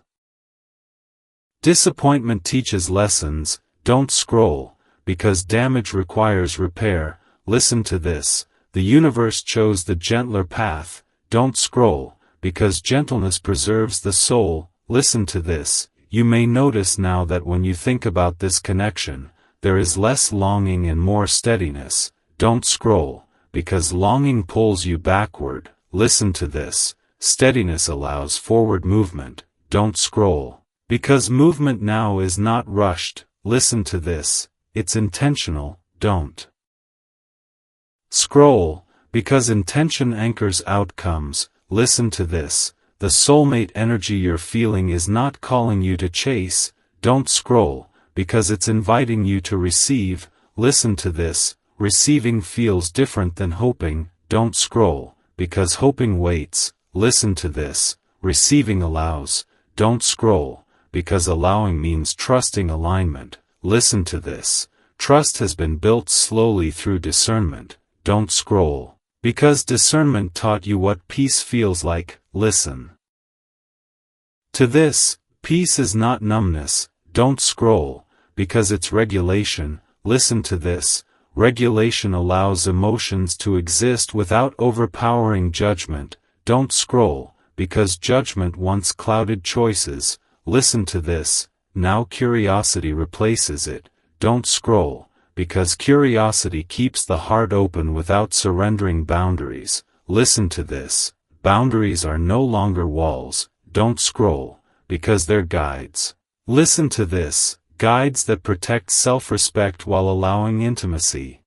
Disappointment teaches lessons. Don't scroll. Because damage requires repair. Listen to this. The universe chose the gentler path. Don't scroll. Because gentleness preserves the soul. Listen to this. You may notice now that when you think about this connection, there is less longing and more steadiness. Don't scroll. Because longing pulls you backward. Listen to this. Steadiness allows forward movement. Don't scroll. Because movement now is not rushed. Listen to this. It's intentional. Don't scroll. Because intention anchors outcomes. Listen to this. The soulmate energy you're feeling is not calling you to chase. Don't scroll. Because it's inviting you to receive. Listen to this. Receiving feels different than hoping. Don't scroll. Because hoping waits. Listen to this. Receiving allows. Don't scroll. Because allowing means trusting alignment. Listen to this. Trust has been built slowly through discernment. Don't scroll. Because discernment taught you what peace feels like. Listen to this. Peace is not numbness. Don't scroll. Because it's regulation. Listen to this. Regulation allows emotions to exist without overpowering judgment. Don't scroll. Because judgment once clouded choices. Listen to this. Now curiosity replaces it. Don't scroll. Because curiosity keeps the heart open without surrendering boundaries. Listen to this. Boundaries are no longer walls. Don't scroll. Because they're guides. Listen to this. Guides that protect self-respect while allowing intimacy.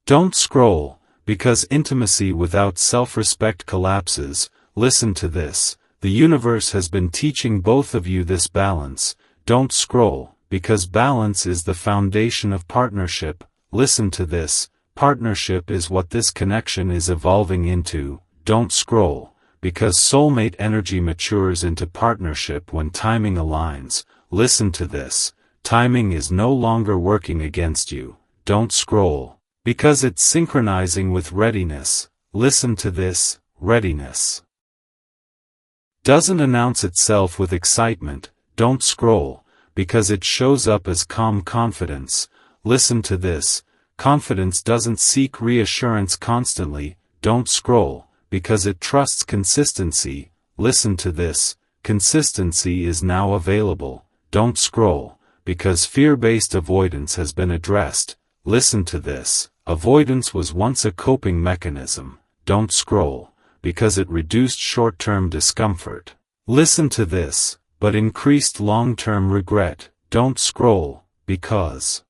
Don't scroll. Because intimacy without self-respect collapses. Listen to this. The universe has been teaching both of you this balance. Don't scroll. Because balance is the foundation of partnership. Listen to this. Partnership is what this connection is evolving into. Don't scroll. Because soulmate energy matures into partnership when timing aligns. Listen to this. Timing is no longer working against you. Don't scroll. Because it's synchronizing with readiness. Listen to this. Readiness doesn't announce itself with excitement. Don't scroll. Because it shows up as calm confidence. Listen to this. Confidence doesn't seek reassurance constantly. Don't scroll. Because it trusts consistency. Listen to this. Consistency is now available. Don't scroll. Because fear-based avoidance has been addressed. Listen to this. Avoidance was once a coping mechanism. Don't scroll. Because it reduced short-term discomfort. Listen to this. But increased long-term regret. Don't scroll. Because